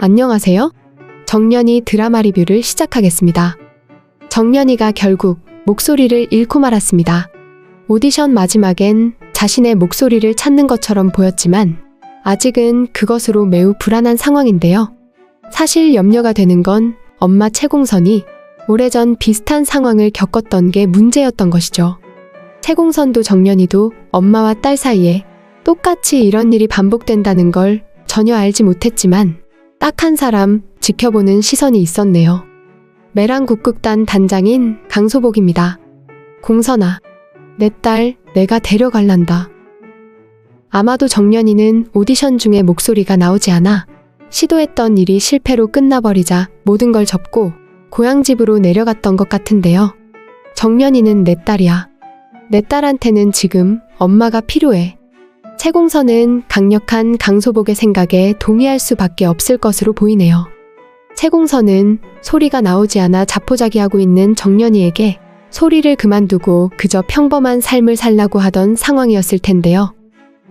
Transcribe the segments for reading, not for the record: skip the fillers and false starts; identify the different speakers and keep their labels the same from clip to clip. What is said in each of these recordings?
Speaker 1: 안녕하세요. 정연이 드라마 리뷰를 시작하겠습니다. 정연이가 결국 목소리를 잃고 말았습니다. 오디션 마지막엔 자신의 목소리를 찾는 것처럼 보였지만 아직은 그것으로 매우 불안한 상황인데요. 사실 염려가 되는 건 엄마 채공선이 오래전 비슷한 상황을 겪었던 게 문제였던 것이죠. 채공선도 정연이도 엄마와 딸 사이에 똑같이 이런 일이 반복된다는 걸 전혀 알지 못했지만 딱 한 사람 지켜보는 시선이 있었네요. 매랑국극단 단장인 강소복입니다. 공선아, 내 딸 내가 데려갈란다. 아마도 정연이는 오디션 중에 목소리가 나오지 않아 시도했던 일이 실패로 끝나버리자 모든 걸 접고 고향집으로 내려갔던 것 같은데요. 정연이는 내 딸이야. 내 딸한테는 지금 엄마가 필요해. 채공선은 강력한 강소복의 생각에 동의할 수밖에 없을 것으로 보이네요. 채공선은 소리가 나오지 않아 자포자기하고 있는 정연이에게 소리를 그만두고 그저 평범한 삶을 살라고 하던 상황이었을 텐데요.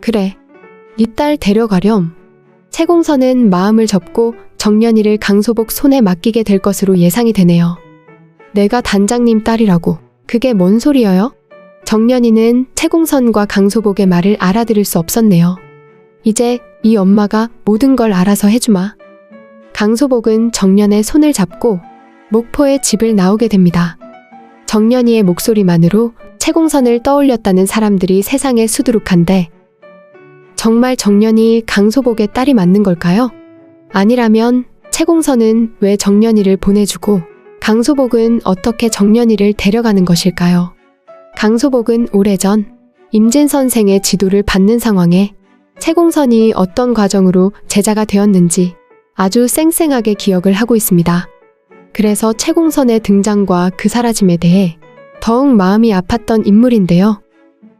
Speaker 1: 그래, 네 딸 데려가렴. 채공선은 마음을 접고 정연이를 강소복 손에 맡기게 될 것으로 예상이 되네요. 내가 단장님 딸이라고. 그게 뭔 소리여요? 정연이는 채공선과 강소복의 말을 알아들을 수 없었네요. 이제 이 엄마가 모든 걸 알아서 해주마. 강소복은 정연의 손을 잡고 목포의 집을 나오게 됩니다. 정연이의 목소리만으로 채공선을 떠올렸다는 사람들이 세상에 수두룩한데 정말 정연이 강소복의 딸이 맞는 걸까요? 아니라면 채공선은 왜 정연이를 보내주고 강소복은 어떻게 정연이를 데려가는 것일까요? 강소복은 오래전 임진 선생의 지도를 받는 상황에 채공선이 어떤 과정으로 제자가 되었는지 아주 쌩쌩하게 기억을 하고 있습니다. 그래서 채공선의 등장과 그 사라짐에 대해 더욱 마음이 아팠던 인물인데요.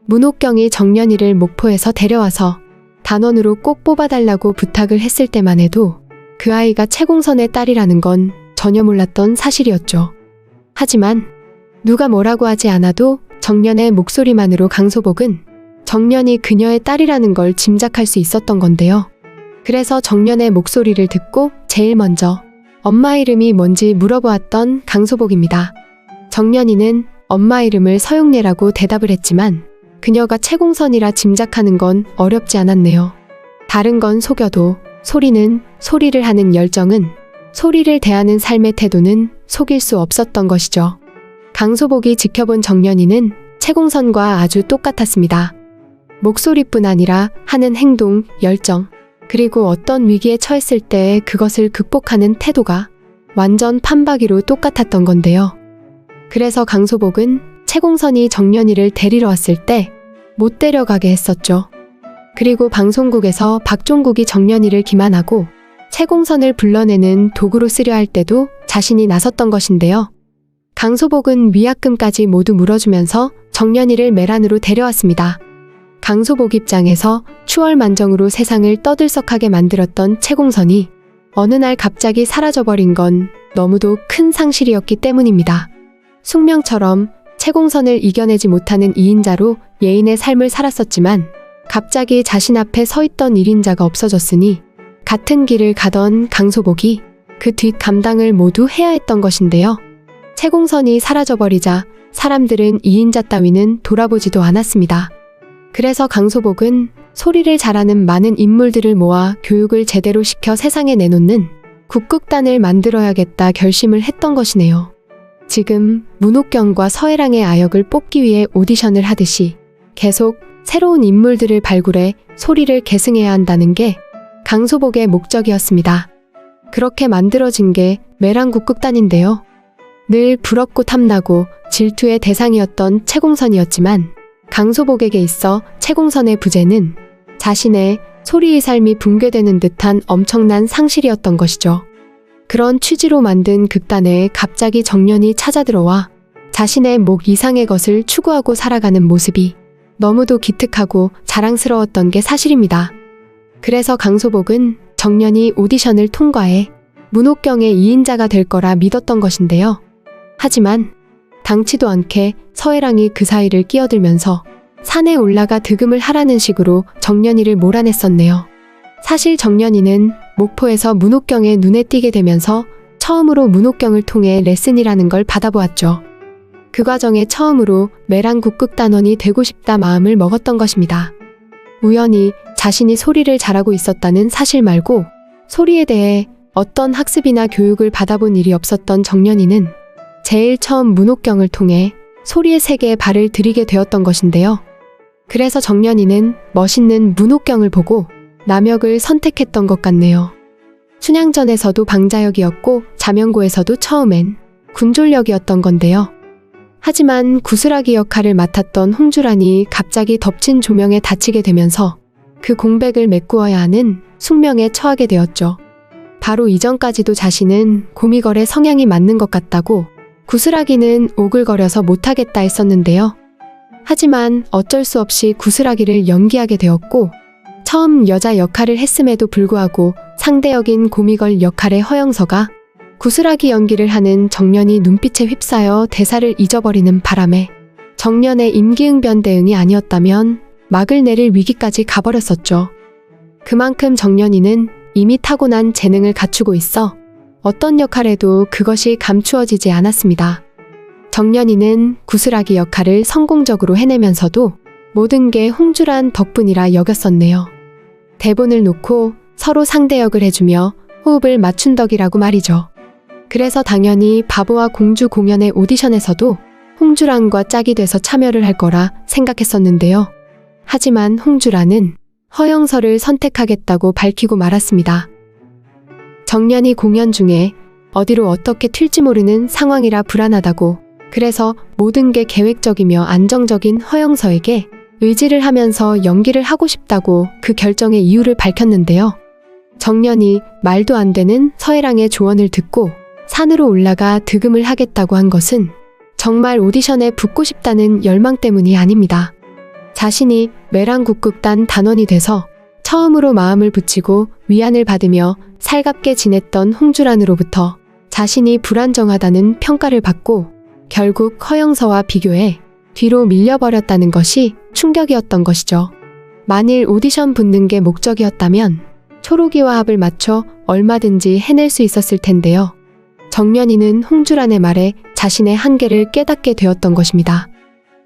Speaker 1: 문옥경이 정연이를 목포에서 데려와서 단원으로 꼭 뽑아달라고 부탁을 했을 때만 해도 그 아이가 채공선의 딸이라는 건 전혀 몰랐던 사실이었죠. 하지만 누가 뭐라고 하지 않아도 정연의 목소리만으로 강소복은 정연이 그녀의 딸이라는 걸 짐작할 수 있었던 건데요. 그래서 정연의 목소리를 듣고 제일 먼저 엄마 이름이 뭔지 물어보았던 강소복입니다. 정연이는 엄마 이름을 서용례라고 대답을 했지만 그녀가 채공선이라 짐작하는 건 어렵지 않았네요. 다른 건 속여도 소리는, 소리를 하는 열정은, 소리를 대하는 삶의 태도는 속일 수 없었던 것이죠. 강소복이 지켜본 정연이는 채공선과 아주 똑같았습니다. 목소리뿐 아니라 하는 행동, 열정, 그리고 어떤 위기에 처했을 때 그것을 극복하는 태도가 완전 판박이로 똑같았던 건데요. 그래서 강소복은 채공선이 정연이를 데리러 왔을 때 못 데려가게 했었죠. 그리고 방송국에서 박종국이 정연이를 기만하고 채공선을 불러내는 도구로 쓰려 할 때도 자신이 나섰던 것인데요. 강소복은 위약금까지 모두 물어주면서 정연이를 매란으로 데려왔습니다. 강소복 입장에서 추월만정으로 세상을 떠들썩하게 만들었던 채공선이 어느 날 갑자기 사라져버린 건 너무도 큰 상실이었기 때문입니다. 숙명처럼 채공선을 이겨내지 못하는 2인자로 예인의 삶을 살았었지만 갑자기 자신 앞에 서 있던 1인자가 없어졌으니 같은 길을 가던 강소복이 그 뒷 감당을 모두 해야 했던 것인데요. 채공선이 사라져버리자 사람들은 2인자 따위는 돌아보지도 않았습니다. 그래서 강소복은 소리를 잘하는 많은 인물들을 모아 교육을 제대로 시켜 세상에 내놓는 국극단을 만들어야겠다 결심을 했던 것이네요. 지금 문옥경과 서해랑의 아역을 뽑기 위해 오디션을 하듯이 계속 새로운 인물들을 발굴해 소리를 계승해야 한다는 게 강소복의 목적이었습니다. 그렇게 만들어진 게 매랑국극단인데요. 늘 부럽고 탐나고 질투의 대상이었던 채공선이었지만 강소복에게 있어 채공선의 부재는 자신의 소리의 삶이 붕괴되는 듯한 엄청난 상실이었던 것이죠. 그런 취지로 만든 극단에 갑자기 정연이 찾아들어와 자신의 목 이상의 것을 추구하고 살아가는 모습이 너무도 기특하고 자랑스러웠던 게 사실입니다. 그래서 강소복은 정연이 오디션을 통과해 문옥경의 2인자가 될 거라 믿었던 것인데요. 하지만 당치도 않게 서해랑이 그 사이를 끼어들면서 산에 올라가 득음을 하라는 식으로 정연이를 몰아냈었네요. 사실 정연이는 목포에서 문옥경의 눈에 띄게 되면서 처음으로 문옥경을 통해 레슨이라는 걸 받아보았죠. 그 과정에 처음으로 매랑국극단원이 되고 싶다 마음을 먹었던 것입니다. 우연히 자신이 소리를 잘하고 있었다는 사실 말고 소리에 대해 어떤 학습이나 교육을 받아본 일이 없었던 정연이는 제일 처음 문옥경을 통해 소리의 세계에 발을 들이게 되었던 것인데요. 그래서 정연이는 멋있는 문옥경을 보고 남역을 선택했던 것 같네요. 춘향전에서도 방자역이었고 자명고에서도 처음엔 군졸역이었던 건데요. 하지만 구슬아기 역할을 맡았던 홍주란이 갑자기 덮친 조명에 다치게 되면서 그 공백을 메꾸어야 하는 숙명에 처하게 되었죠. 바로 이전까지도 자신은 고미걸의 성향이 맞는 것 같다고 구슬아기는 오글거려서 못하겠다 했었는데요. 하지만 어쩔 수 없이 구슬아기를 연기하게 되었고 처음 여자 역할을 했음에도 불구하고 상대 역인 고미걸 역할의 허영서가 구슬아기 연기를 하는 정연이 눈빛에 휩싸여 대사를 잊어버리는 바람에 정연의 임기응변 대응이 아니었다면 막을 내릴 위기까지 가버렸었죠. 그만큼 정연이는 이미 타고난 재능을 갖추고 있어 어떤 역할에도 그것이 감추어지지 않았습니다. 정연이는 구슬아기 역할을 성공적으로 해내면서도 모든 게 홍주란 덕분이라 여겼었네요. 대본을 놓고 서로 상대역을 해주며 호흡을 맞춘 덕이라고 말이죠. 그래서 당연히 바보와 공주 공연의 오디션에서도 홍주란과 짝이 돼서 참여를 할 거라 생각했었는데요. 하지만 홍주란은 허영서를 선택하겠다고 밝히고 말았습니다. 정연이 공연 중에 어디로 어떻게 튈지 모르는 상황이라 불안하다고, 그래서 모든 게 계획적이며 안정적인 허영서에게 의지를 하면서 연기를 하고 싶다고 그 결정의 이유를 밝혔는데요. 정연이 말도 안 되는 서혜랑의 조언을 듣고 산으로 올라가 득음을 하겠다고 한 것은 정말 오디션에 붙고 싶다는 열망 때문이 아닙니다. 자신이 매랑국극단 단원이 돼서 처음으로 마음을 붙이고 위안을 받으며 살갑게 지냈던 홍주란으로부터 자신이 불안정하다는 평가를 받고 결국 허영서와 비교해 뒤로 밀려버렸다는 것이 충격이었던 것이죠. 만일 오디션 붙는 게 목적이었다면 초록이와 합을 맞춰 얼마든지 해낼 수 있었을 텐데요. 정연이는 홍주란의 말에 자신의 한계를 깨닫게 되었던 것입니다.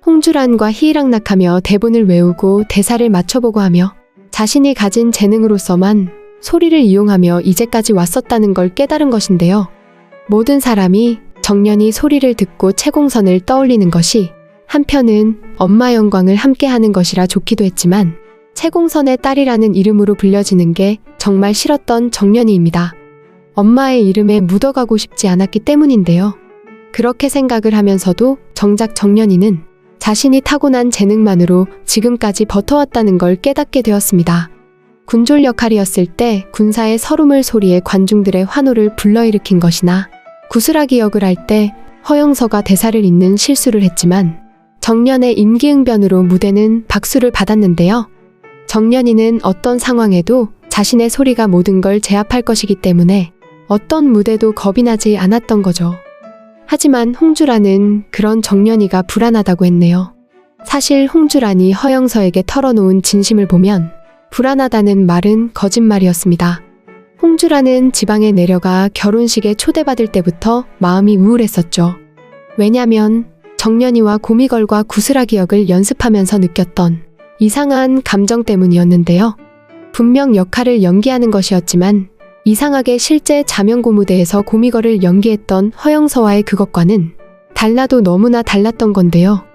Speaker 1: 홍주란과 희일학락하며 대본을 외우고 대사를 맞춰보고 하며 자신이 가진 재능으로서만 소리를 이용하며 이제까지 왔었다는 걸 깨달은 것인데요. 모든 사람이 정연이 소리를 듣고 채공선을 떠올리는 것이 한편은 엄마 영광을 함께하는 것이라 좋기도 했지만 채공선의 딸이라는 이름으로 불려지는 게 정말 싫었던 정연이입니다. 엄마의 이름에 묻어가고 싶지 않았기 때문인데요. 그렇게 생각을 하면서도 정작 정연이는 자신이 타고난 재능만으로 지금까지 버텨왔다는 걸 깨닫게 되었습니다. 군졸 역할이었을 때 군사의 서름을 소리에 관중들의 환호를 불러일으킨 것이나 구슬아기 역을 할 때 허영서가 대사를 잇는 실수를 했지만 정연의 임기응변으로 무대는 박수를 받았는데요. 정연이는 어떤 상황에도 자신의 소리가 모든 걸 제압할 것이기 때문에 어떤 무대도 겁이 나지 않았던 거죠. 하지만 홍주란은 그런 정연이가 불안하다고 했네요. 사실 홍주란이 허영서에게 털어놓은 진심을 보면 불안하다는 말은 거짓말이었습니다. 홍주란은 지방에 내려가 결혼식에 초대받을 때부터 마음이 우울했었죠. 왜냐면 정연이와 고미걸과 구슬아기 역을 연습하면서 느꼈던 이상한 감정 때문이었는데요. 분명 역할을 연기하는 것이었지만 이상하게 실제 자명고 무대에서 고미걸을 연기했던 허영서와의 그것과는 달라도 너무나 달랐던 건데요.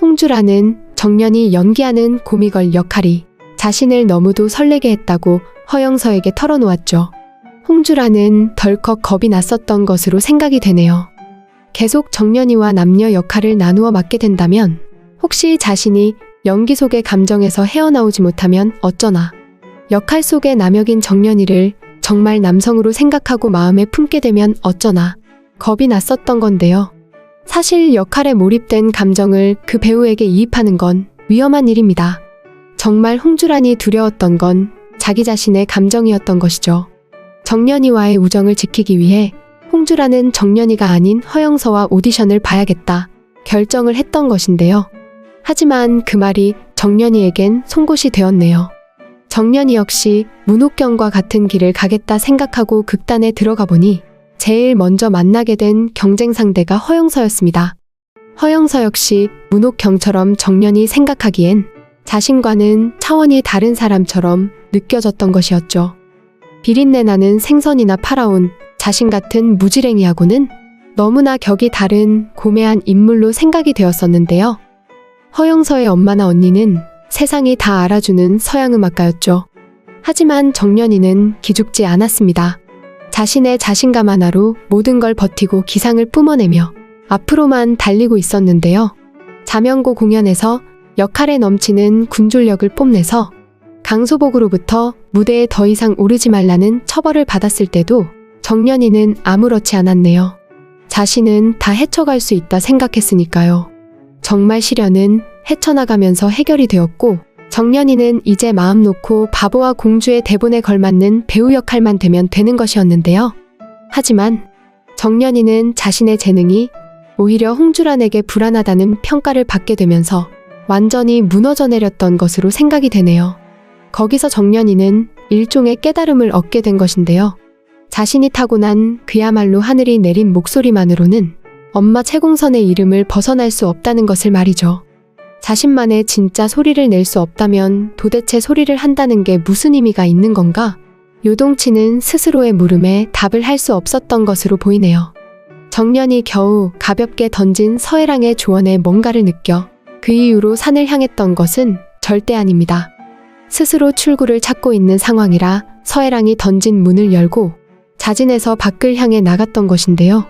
Speaker 1: 홍주란은 정연이 연기하는 고미걸 역할이 자신을 너무도 설레게 했다고 허영서에게 털어놓았죠. 홍주란은 덜컥 겁이 났었던 것으로 생각이 되네요. 계속 정연이와 남녀 역할을 나누어 맡게 된다면 혹시 자신이 연기 속의 감정에서 헤어나오지 못하면 어쩌나. 역할 속의 남역인 정연이를 정말 남성으로 생각하고 마음에 품게 되면 어쩌나 겁이 났었던 건데요. 사실 역할에 몰입된 감정을 그 배우에게 이입하는 건 위험한 일입니다. 정말 홍주란이 두려웠던 건 자기 자신의 감정이었던 것이죠. 정연이와의 우정을 지키기 위해 홍주란은 정연이가 아닌 허영서와 오디션을 봐야겠다 결정을 했던 것인데요. 하지만 그 말이 정연이에겐 송곳이 되었네요. 정년이 역시 문옥경과 같은 길을 가겠다 생각하고 극단에 들어가 보니 제일 먼저 만나게 된 경쟁 상대가 허영서였습니다. 허영서 역시 문옥경처럼 정년이 생각하기엔 자신과는 차원이 다른 사람처럼 느껴졌던 것이었죠. 비린내 나는 생선이나 팔아온 자신 같은 무지랭이하고는 너무나 격이 다른 고매한 인물로 생각이 되었었는데요. 허영서의 엄마나 언니는 세상이 다 알아주는 서양음악가였죠. 하지만 정년이는 기죽지 않았습니다. 자신의 자신감 하나로 모든 걸 버티고 기상을 뿜어내며 앞으로만 달리고 있었는데요. 자명고 공연에서 역할에 넘치는 군졸력을 뽐내서 강소복으로부터 무대에 더 이상 오르지 말라는 처벌을 받았을 때도 정년이는 아무렇지 않았네요. 자신은 다 헤쳐갈 수 있다 생각했으니까요. 정말 시련은 헤쳐나가면서 해결이 되었고 정년이는 이제 마음 놓고 바보와 공주의 대본에 걸맞는 배우 역할만 되면 되는 것이었는데요. 하지만 정년이는 자신의 재능이 오히려 홍주란에게 불안하다는 평가를 받게 되면서 완전히 무너져 내렸던 것으로 생각이 되네요. 거기서 정년이는 일종의 깨달음을 얻게 된 것인데요. 자신이 타고난 그야말로 하늘이 내린 목소리만으로는 엄마 채공선의 이름을 벗어날 수 없다는 것을 말이죠. 자신만의 진짜 소리를 낼 수 없다면 도대체 소리를 한다는 게 무슨 의미가 있는 건가? 요동치는 스스로의 물음에 답을 할 수 없었던 것으로 보이네요. 정년이 겨우 가볍게 던진 서해랑의 조언에 뭔가를 느껴 그 이후로 산을 향했던 것은 절대 아닙니다. 스스로 출구를 찾고 있는 상황이라 서해랑이 던진 문을 열고 자진해서 밖을 향해 나갔던 것인데요.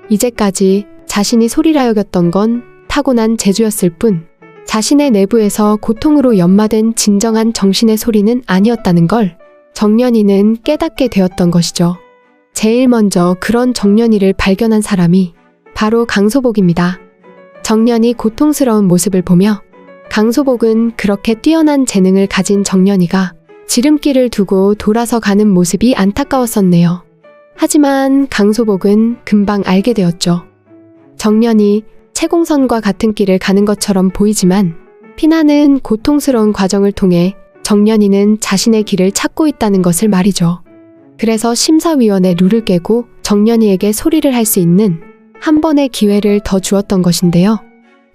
Speaker 1: 이제까지 자신이 소리라 여겼던 건 타고난 재주였을 뿐 자신의 내부에서 고통으로 연마된 진정한 정신의 소리는 아니었다는 걸 정년이는 깨닫게 되었던 것이죠. 제일 먼저 그런 정년이를 발견한 사람이 바로 강소복입니다. 정년이 고통스러운 모습을 보며 강소복은 그렇게 뛰어난 재능을 가진 정년이가 지름길을 두고 돌아서 가는 모습이 안타까웠었네요. 하지만 강소복은 금방 알게 되었죠. 정년이 채공선과 같은 길을 가는 것처럼 보이지만 피나는 고통스러운 과정을 통해 정년이는 자신의 길을 찾고 있다는 것을 말이죠. 그래서 심사위원의 룰을 깨고 정년이에게 소리를 할 수 있는 한 번의 기회를 더 주었던 것인데요.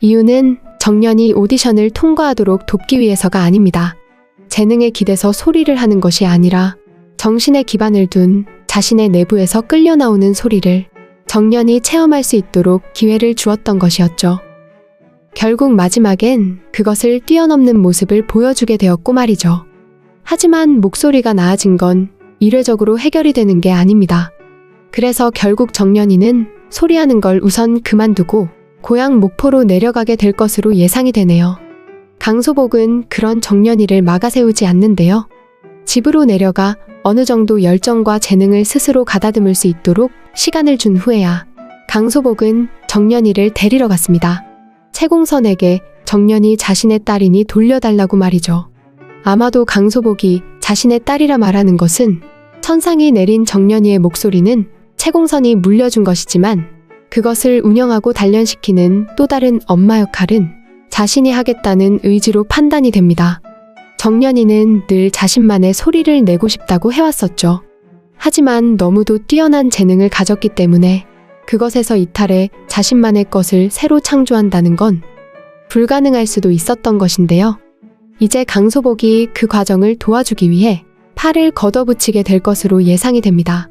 Speaker 1: 이유는 정년이 오디션을 통과하도록 돕기 위해서가 아닙니다. 재능에 기대서 소리를 하는 것이 아니라 정신에 기반을 둔 자신의 내부에서 끌려 나오는 소리를 정년이 체험할 수 있도록 기회를 주었던 것이었죠. 결국 마지막엔 그것을 뛰어넘는 모습을 보여주게 되었고 말이죠. 하지만 목소리가 나아진 건 일회적으로 해결이 되는 게 아닙니다. 그래서 결국 정년이는 소리하는 걸 우선 그만두고 고향 목포로 내려가게 될 것으로 예상이 되네요. 강소복은 그런 정년이를 막아세우지 않는데요. 집으로 내려가 어느 정도 열정과 재능을 스스로 가다듬을 수 있도록 시간을 준 후에야 강소복은 정년이를 데리러 갔습니다. 채공선에게 정년이 자신의 딸이니 돌려달라고 말이죠. 아마도 강소복이 자신의 딸이라 말하는 것은 천상이 내린 정년이의 목소리는 채공선이 물려준 것이지만 그것을 운영하고 단련시키는 또 다른 엄마 역할은 자신이 하겠다는 의지로 판단이 됩니다. 정년이는 늘 자신만의 소리를 내고 싶다고 해왔었죠. 하지만 너무도 뛰어난 재능을 가졌기 때문에 그것에서 이탈해 자신만의 것을 새로 창조한다는 건 불가능할 수도 있었던 것인데요. 이제 강소복이 그 과정을 도와주기 위해 팔을 걷어붙이게 될 것으로 예상이 됩니다.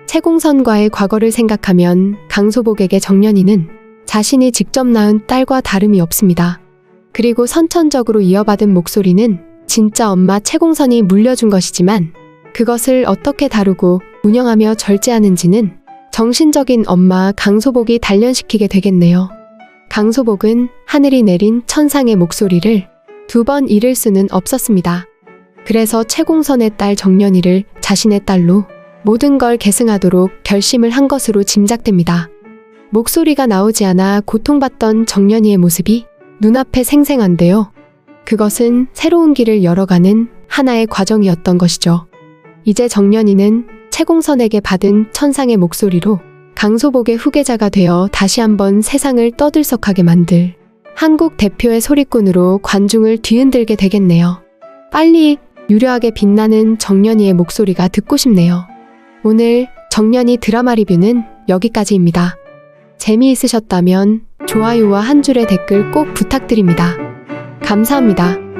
Speaker 1: 채공선과의 과거를 생각하면 강소복에게 정년이는 자신이 직접 낳은 딸과 다름이 없습니다. 그리고 선천적으로 이어받은 목소리는 진짜 엄마 채공선이 물려준 것이지만 그것을 어떻게 다루고 운영하며 절제하는지는 정신적인 엄마 강소복이 단련시키게 되겠네요. 강소복은 하늘이 내린 천상의 목소리를 두 번 잃을 수는 없었습니다. 그래서 채공선의 딸 정년이를 자신의 딸로 모든 걸 계승하도록 결심을 한 것으로 짐작됩니다. 목소리가 나오지 않아 고통받던 정년이의 모습이 눈앞에 생생한데요. 그것은 새로운 길을 열어가는 하나의 과정이었던 것이죠. 이제 정년이는 채공선에게 받은 천상의 목소리로 강소복의 후계자가 되어 다시 한번 세상을 떠들썩하게 만들 한국 대표의 소리꾼으로 관중을 뒤흔들게 되겠네요. 빨리 유려하게 빛나는 정연이의 목소리가 듣고 싶네요. 오늘 정연이 드라마 리뷰는 여기까지입니다. 재미있으셨다면 좋아요와 한 줄의 댓글 꼭 부탁드립니다. 감사합니다.